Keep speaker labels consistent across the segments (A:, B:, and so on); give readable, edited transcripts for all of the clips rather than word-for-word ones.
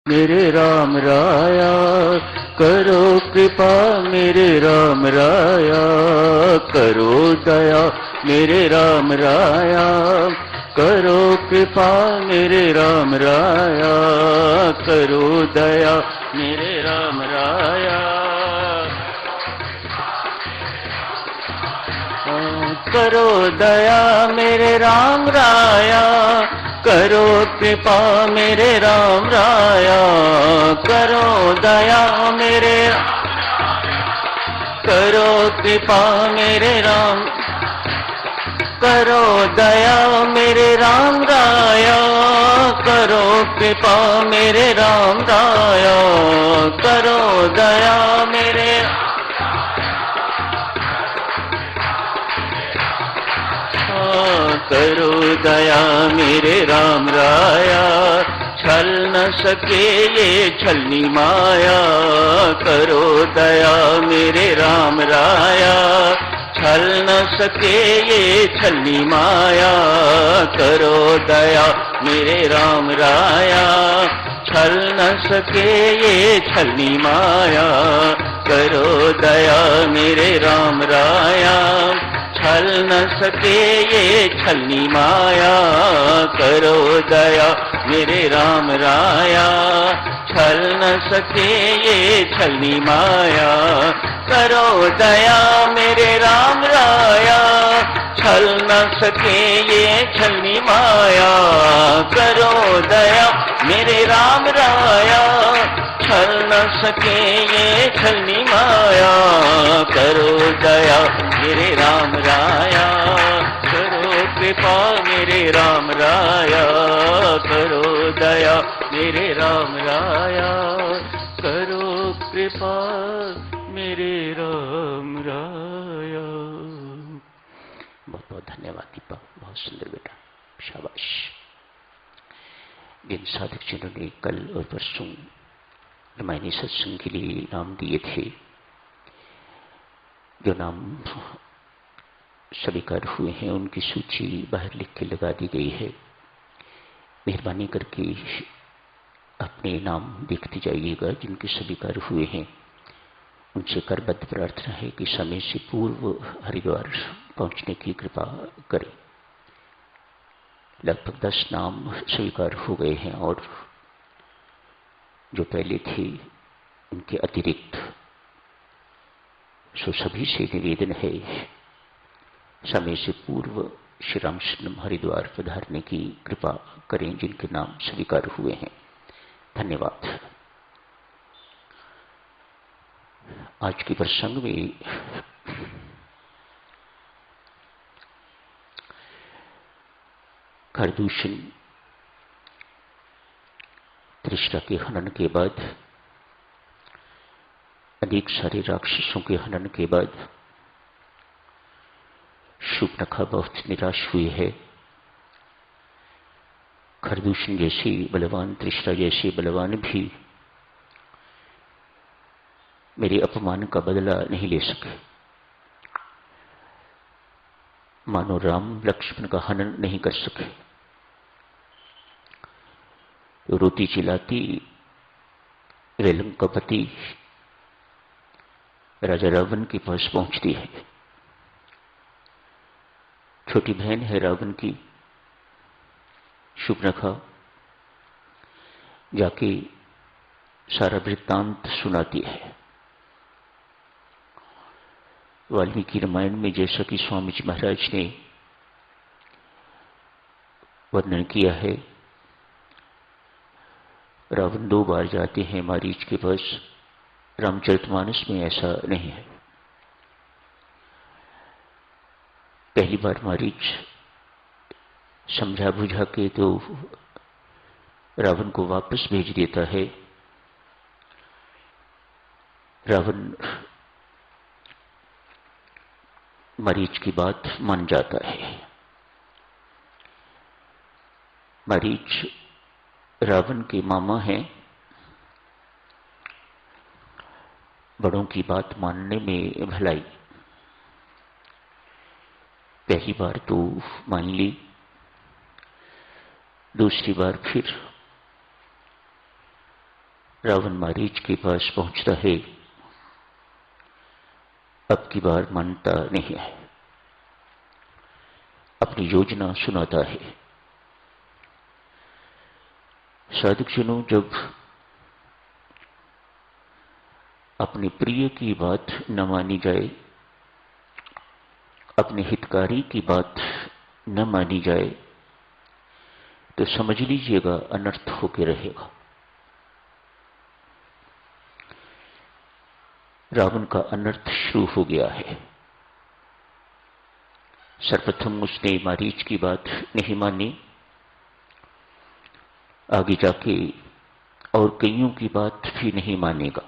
A: मेरे राम राया करो कृपा मेरे राम राया करो दया मेरे राम राया करो कृपा मेरे राम राया करो दया मेरे राम राया करो दया मेरे राम राया करो कृपा मेरे राम राया करो दया मेरे करो कृपा मेरे राम करो दया मेरे राम राया करो कृपा मेरे राम राया करो दया मेरे करो दया मेरे राम राया छल न सके ये छलनी माया करो दया मेरे राम राया छल न सके ये छलनी माया करो दया मेरे राम राया छल न सके ये छलनी माया करो दया मेरे राम राया छल न सके ये छलनी माया करो दया मेरे राम राया छल न सके ये छलनी माया करो दया मेरे राम राया छल न सके ये छलनी माया करो दया मेरे राम राया छल न सके ये छलनी माया करो दया मेरे राम राया करो कृपा मेरे राम राया करो दया मेरे राम राया करो कृपा मेरे राम राया। बहुत बहुत धन्यवाद दीपा, बहुत सुंदर बेटा, शाबाश। जिन साधक जनों ने कल और परसों रामायणी सत्संग के लिए नाम दिए थे, जो नाम स्वीकार हुए हैं उनकी सूची बाहर लिख के लगा दी गई है। मेहरबानी करके अपने नाम देखते जाइएगा। जिनके स्वीकार हुए हैं उनसे करबद्ध प्रार्थना है कि समय से पूर्व हरिद्वार पहुंचने की कृपा करें। लगभग 10 नाम स्वीकार हो गए हैं और जो पहले थे उनके अतिरिक्त सो सभी से निवेदन है समय से पूर्व श्री रामचंद्र हरिद्वार पधारने की कृपा करें जिनके नाम स्वीकार हुए हैं। धन्यवाद। आज के प्रसंग में खरदूषण तृष्णा के हनन के बाद, अनेक सारे राक्षसों के हनन के बाद शूर्पणखा बहुत निराश हुई है। खरदूषण जैसे बलवान, तृष्णा जैसे बलवान भी मेरे अपमान का बदला नहीं ले सके। मानो राम लक्ष्मण का हनन नहीं कर सके। रोती चिल्लाती वे लंकापति राजा रावण के पास पहुंचती है। छोटी बहन है रावण की, शूर्पणखा, जाके सारा वृत्तांत सुनाती है। वाल्मीकि रामायण में जैसा कि स्वामी जी महाराज ने वर्णन किया है, रावण 2 बार जाते हैं मारीच के पास। रामचरितमानस में ऐसा नहीं है। पहली बार मारीच समझा बुझा के तो रावण को वापस भेज देता है। रावण मारीच की बात मान जाता है। मारीच रावण के मामा हैं। बड़ों की बात मानने में भलाई। पहली बार तो मान ली, दूसरी बार फिर रावण मारीच के पास पहुंचता है। अब की बार मानता नहीं है, अपनी योजना सुनाता है। साधुजनों, जब अपने प्रिय की बात न मानी जाए, अपने हितकारी की बात न मानी जाए, तो समझ लीजिएगा अनर्थ होके रहेगा। रावण का अनर्थ शुरू हो गया है। सर्वप्रथम उसने मारीच की बात नहीं मानी, आगे जाके और कईयों की बात भी नहीं मानेगा।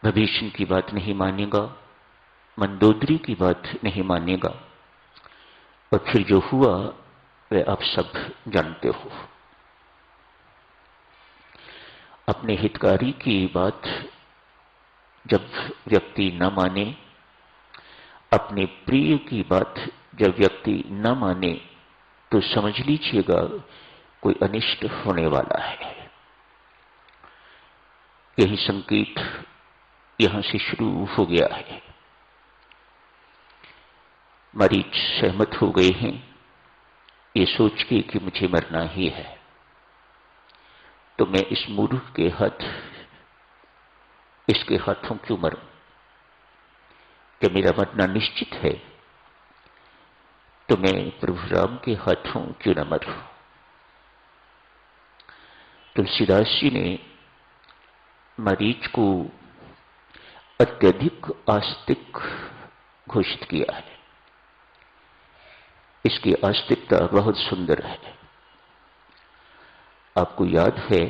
A: विभीषण की बात नहीं मानेगा, मंदोदरी की बात नहीं मानेगा, और फिर जो हुआ वह आप सब जानते हो। अपने हितकारी की बात जब व्यक्ति न माने, अपने प्रिय की बात जब व्यक्ति न माने, तो समझ लीजिएगा कोई अनिष्ट होने वाला है। यही संकेत यहां से शुरू हो गया है। मरीच सहमत हो गए हैं ये सोच के कि मुझे मरना ही है, तो मैं इस मूर्ख के इसके हाथों क्यों मरूं? जब मेरा मरना निश्चित है तो मैं प्रभु राम के हाथों क्यों न मरूं? तुलसीदास जी ने मरीच को अत्यधिक आस्तिक घोषित किया है। इसकी आस्तिकता बहुत सुंदर है। आपको याद है,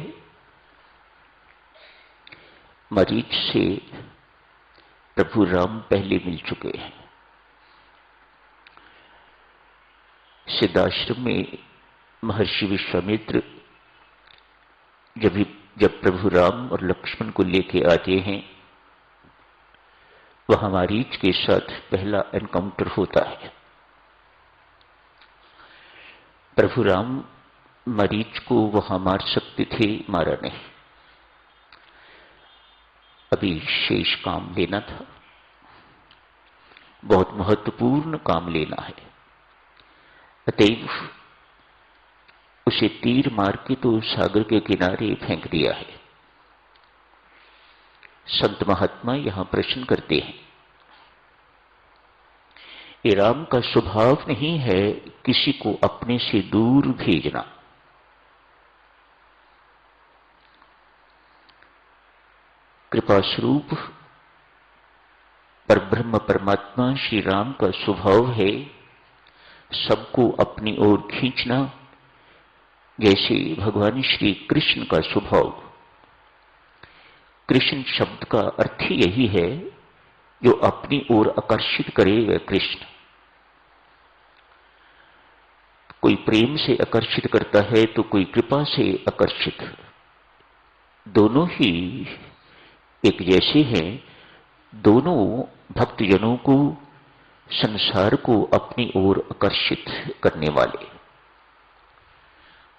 A: मरीच से प्रभु राम पहले मिल चुके हैं। सिद्धाश्रम में महर्षि विश्वामित्र जब प्रभु राम और लक्ष्मण को लेके आते हैं, वहां मरीच के साथ पहला एनकाउंटर होता है। प्रभु राम मरीच को वहां मार सकते थे, मारा नहीं। अभी शेष काम लेना था, बहुत महत्वपूर्ण काम लेना है। अतएव उसे तीर मार के तो सागर के किनारे फेंक दिया है। संत महात्मा यहां प्रश्न करते हैं, ये राम का स्वभाव नहीं है किसी को अपने से दूर भेजना। कृपा स्वरूप परब्रह्म परमात्मा श्री राम का स्वभाव है सबको अपनी ओर खींचना, जैसे भगवान श्री कृष्ण का स्वभाव। कृष्ण शब्द का अर्थ ही यही है, जो अपनी ओर आकर्षित करे वह कृष्ण। कोई प्रेम से आकर्षित करता है तो कोई कृपा से आकर्षित, दोनों ही एक जैसे हैं। दोनों भक्तजनों को, संसार को अपनी ओर आकर्षित करने वाले।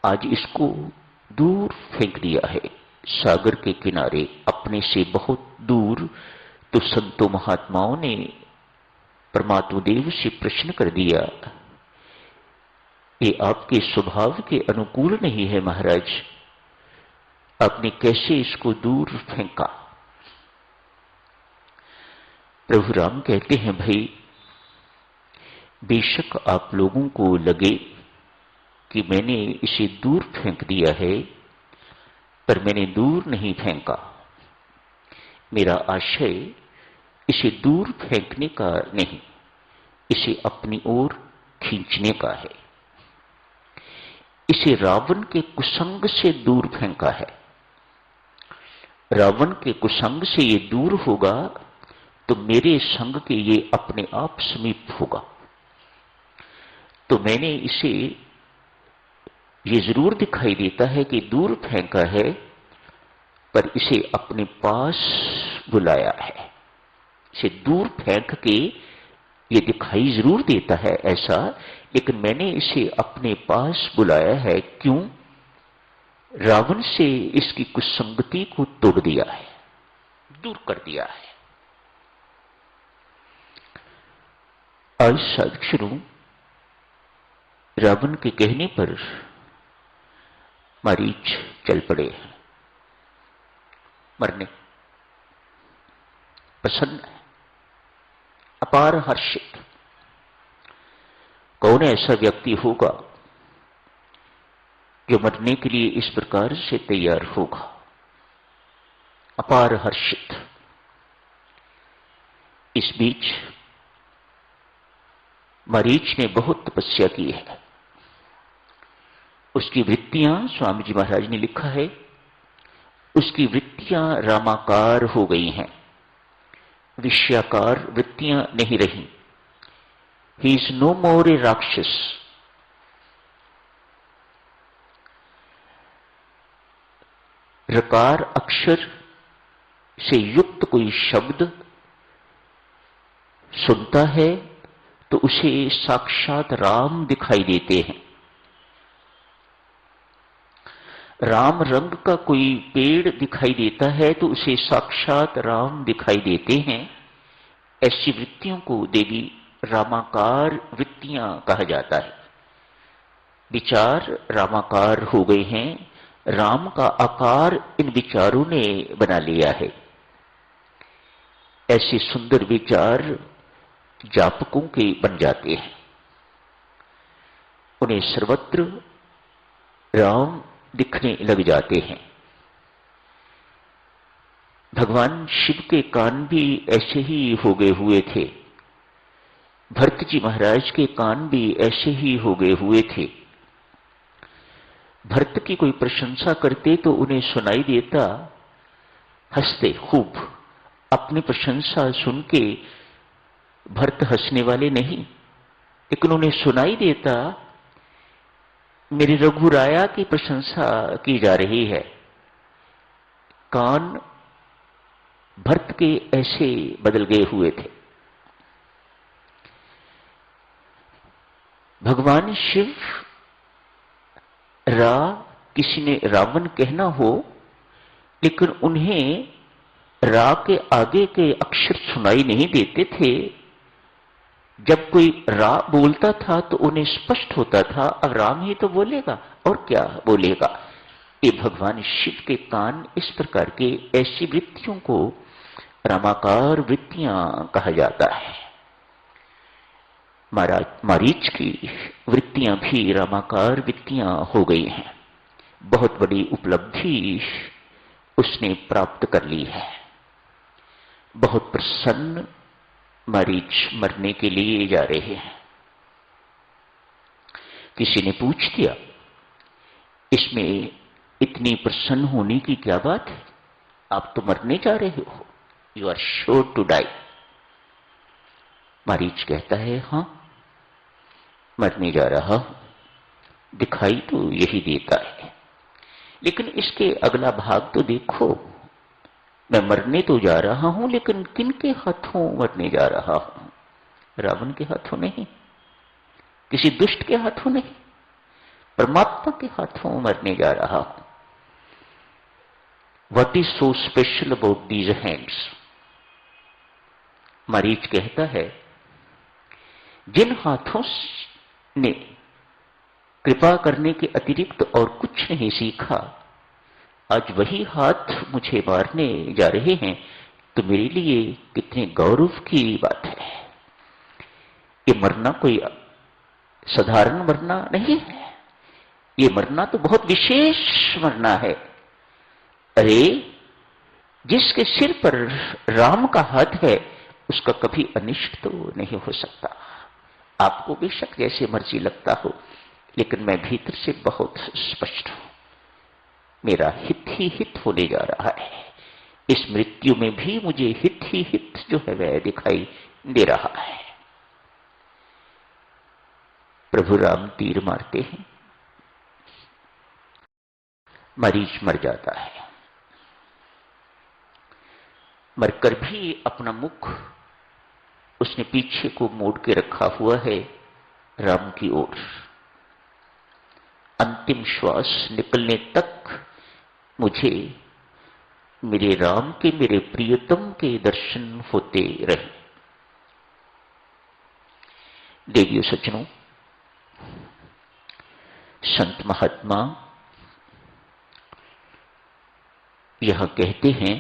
A: आज इसको दूर फेंक दिया है, सागर के किनारे, अपने से बहुत दूर। तो संतों महात्माओं ने परमात्मा देव से प्रश्न कर दिया, ये आपके स्वभाव के अनुकूल नहीं है महाराज, आपने कैसे इसको दूर फेंका? प्रभु राम कहते हैं, भाई बेशक आप लोगों को लगे कि मैंने इसे दूर फेंक दिया है, पर मैंने दूर नहीं फेंका। मेरा आशय इसे दूर फेंकने का नहीं, इसे अपनी ओर खींचने का है। इसे रावण के कुसंग से दूर फेंका है। रावण के कुसंग से ये दूर होगा तो मेरे संग के ये अपने आप समीप होगा। तो मैंने इसे, ये जरूर दिखाई देता है कि दूर फेंका है, पर इसे अपने पास बुलाया है। इसे दूर फेंक के ये दिखाई जरूर देता है ऐसा, लेकिन मैंने इसे अपने पास बुलाया है। क्यों? रावण से इसकी कुसंगति को तोड़ दिया है, दूर कर दिया है। आज साधक श्रू रावण के कहने पर मारीच चल पड़े, मरने प्रसन्न है, अपार हर्षित। कौन ऐसा व्यक्ति होगा जो मरने के लिए इस प्रकार से तैयार होगा? अपार हर्षित। इस बीच मरीच ने बहुत तपस्या की है। उसकी वृत्तियां, स्वामी जी महाराज ने लिखा है, उसकी वृत्तियां रामाकार हो गई हैं, विषयाकार वृत्तियां नहीं रही। ही इज नो मोर ए राक्षस। रकार अक्षर से युक्त कोई शब्द सुनता है तो उसे साक्षात राम दिखाई देते हैं। राम रंग का कोई पेड़ दिखाई देता है तो उसे साक्षात राम दिखाई देते हैं। ऐसी वृत्तियों को देवी रामाकार वृत्तियां कहा जाता है। विचार रामाकार हो गए हैं, राम का आकार इन विचारों ने बना लिया है। ऐसे सुंदर विचार जापकों के बन जाते हैं, उन्हें सर्वत्र राम दिखने लग जाते हैं। भगवान शिव के कान भी ऐसे ही हो गए हुए थे, भरत जी महाराज के कान भी ऐसे ही हो गए हुए थे। भरत की कोई प्रशंसा करते तो उन्हें सुनाई देता, हंसते खूब। अपनी प्रशंसा सुन के भरत हंसने वाले नहीं, लेकिन उन्हें सुनाई देता, मेरे रघुराया की प्रशंसा की जा रही है। कान भरत के ऐसे बदल गए हुए थे। भगवान शिव किसी ने रावण कहना हो, लेकिन उन्हें रा के आगे के अक्षर सुनाई नहीं देते थे। जब कोई रा बोलता था तो उन्हें स्पष्ट होता था, अब राम ही तो बोलेगा और क्या बोलेगा। ये भगवान शिव के कान इस प्रकार के ऐसी वृत्तियों को रामाकार वृत्तियां कहा जाता है। मारीच की वृत्तियां भी रामाकार वृत्तियां हो गई हैं। बहुत बड़ी उपलब्धि उसने प्राप्त कर ली है। बहुत प्रसन्न मारीच मरने के लिए जा रहे हैं। किसी ने पूछ दिया, इसमें इतनी प्रसन्न होने की क्या बात है? आप तो मरने जा रहे हो, you are sure to die. Marich कहता है, हां मरने जा रहा हूं, दिखाई तो यही देता है, लेकिन इसके अगला भाग तो देखो। मैं मरने तो जा रहा हूं, लेकिन किन के हाथों मरने जा रहा हूं? रावण के हाथों नहीं, किसी दुष्ट के हाथों नहीं, परमात्मा के हाथों मरने जा रहा हूं। What is so special about these hands? मरीच कहता है, जिन हाथों ने कृपा करने के अतिरिक्त और कुछ नहीं सीखा, आज वही हाथ मुझे मारने जा रहे हैं, तो मेरे लिए कितने गौरव की बात है। ये मरना कोई साधारण मरना नहीं है, ये मरना तो बहुत विशेष मरना है। अरे, जिसके सिर पर राम का हाथ है, उसका कभी अनिष्ट तो नहीं हो सकता। आपको बेशक जैसे मर्जी लगता हो, लेकिन मैं भीतर से बहुत स्पष्ट हूं, मेरा हित ही हित होने जा रहा है। इस मृत्यु में भी मुझे हित ही हित जो है वह दिखाई दे रहा है। प्रभु राम तीर मारते हैं, मरीच मर जाता है। मरकर भी अपना मुख उसने पीछे को मोड़ के रखा हुआ है राम की ओर। अंतिम श्वास निकलने तक मुझे मेरे राम के, मेरे प्रियतम के दर्शन होते रहे। देवियों सज्जनों, संत महात्मा यह कहते हैं,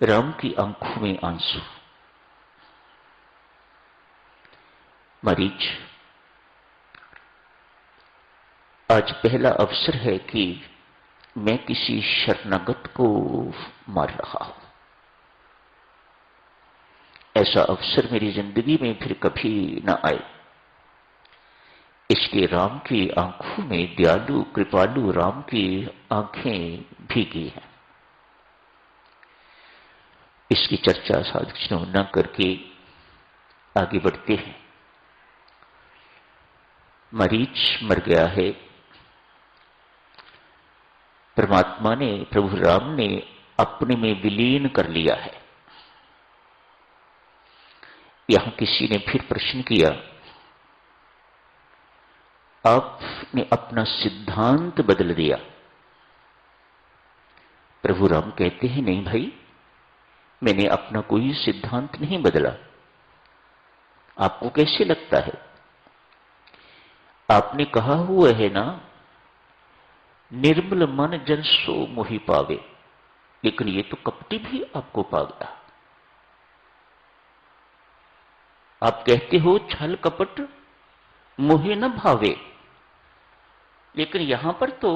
A: राम की आंखों में आंसू। मरीज, आज पहला अवसर है कि मैं किसी शरणागत को मार रहा हूं। ऐसा अवसर मेरी जिंदगी में फिर कभी न आए। इसलिए राम की आंखों में, दयालु कृपालु राम की आंखें भीगी हैं। इसकी चर्चा साधु न करके आगे बढ़ते हैं। मरीच मर गया है। परमात्मा ने, प्रभु राम ने अपने में विलीन कर लिया है। यहां किसी ने फिर प्रश्न किया, आपने अपना सिद्धांत बदल दिया। प्रभु राम कहते हैं, नहीं भाई, मैंने अपना कोई सिद्धांत नहीं बदला। आपको कैसे लगता है? आपने कहा हुआ है ना, निर्मल मन जन सो मोहि पावे, लेकिन ये तो कपटी भी आपको पा गया। आप कहते हो छल कपट मोहे न भावे, लेकिन यहां पर तो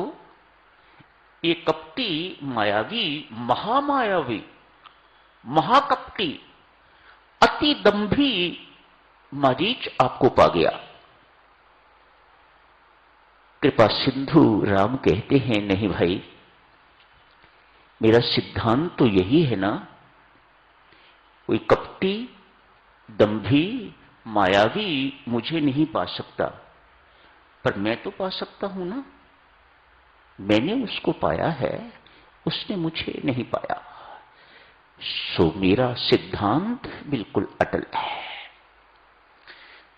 A: ये कपटी, मायावी, महामायावी, महाकपटी, अति दंभी मरीच आपको पा गया। कृपा सिंधु राम कहते हैं, नहीं भाई, मेरा सिद्धांत तो यही है ना, कोई कपटी, दंभी, मायावी मुझे नहीं पा सकता, पर मैं तो पा सकता हूं ना। मैंने उसको पाया है, उसने मुझे नहीं पाया। सो मेरा सिद्धांत बिल्कुल अटल है।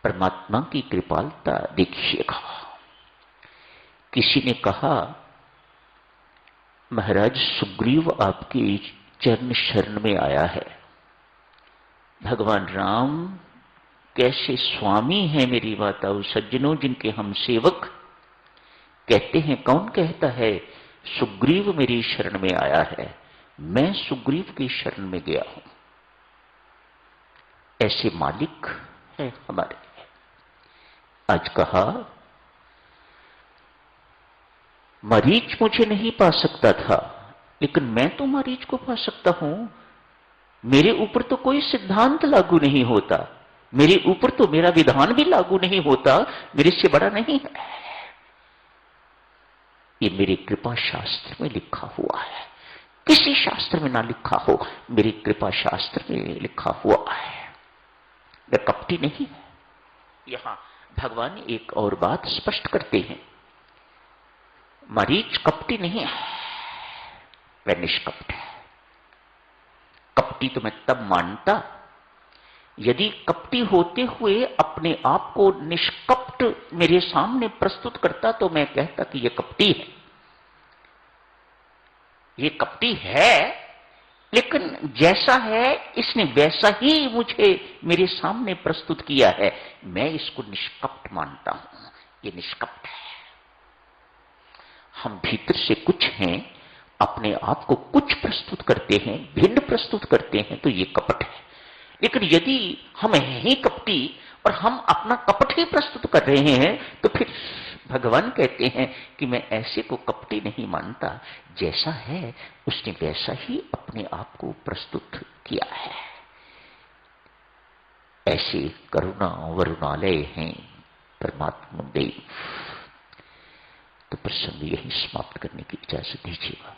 A: परमात्मा की कृपालता देखिएगा। किसी ने कहा, महाराज सुग्रीव आपके चरण शरण में आया है। भगवान राम कैसे स्वामी हैं मेरी माताओं सज्जनों, जिनके हम सेवक। कहते हैं, कौन कहता है सुग्रीव मेरी शरण में आया है? मैं सुग्रीव की शरण में गया हूं। ऐसे मालिक है हमारे। आज कहा, मरीच मुझे नहीं पा सकता था, लेकिन मैं तो मरीच को पा सकता हूं। मेरे ऊपर तो कोई सिद्धांत लागू नहीं होता, मेरे ऊपर तो मेरा विधान भी लागू नहीं होता, मेरे से बड़ा नहीं है। ये मेरे कृपा शास्त्र में लिखा हुआ है। किसी शास्त्र में ना लिखा हो, मेरी कृपा शास्त्र में लिखा हुआ है। मैं कपटी नहीं है। यहां भगवान एक और बात स्पष्ट करते हैं, मरीच कपटी नहीं है, वह निष्कपट है। कपटी तो मैं तब मानता यदि कपटी होते हुए अपने आप को निष्कपट मेरे सामने प्रस्तुत करता, तो मैं कहता कि यह कपटी है। ये कपटी है, लेकिन जैसा है इसने वैसा ही मुझे मेरे सामने प्रस्तुत किया है। मैं इसको निष्कपट मानता हूं। ये निष्कपट है। हम भीतर से कुछ हैं, अपने आप को कुछ प्रस्तुत करते हैं, भिन्न प्रस्तुत करते हैं, तो ये कपट है। लेकिन यदि हम हैं ही कपटी और हम अपना कपट ही प्रस्तुत कर रहे हैं, तो फिर भगवान कहते हैं कि मैं ऐसे को कपटी नहीं मानता। जैसा है उसने वैसा ही अपने आप को प्रस्तुत किया है। ऐसे करुणा वरुणालय हैं परमात्मा देव। तो प्रसंग यही समाप्त करने की इजाजत दीजिएगा।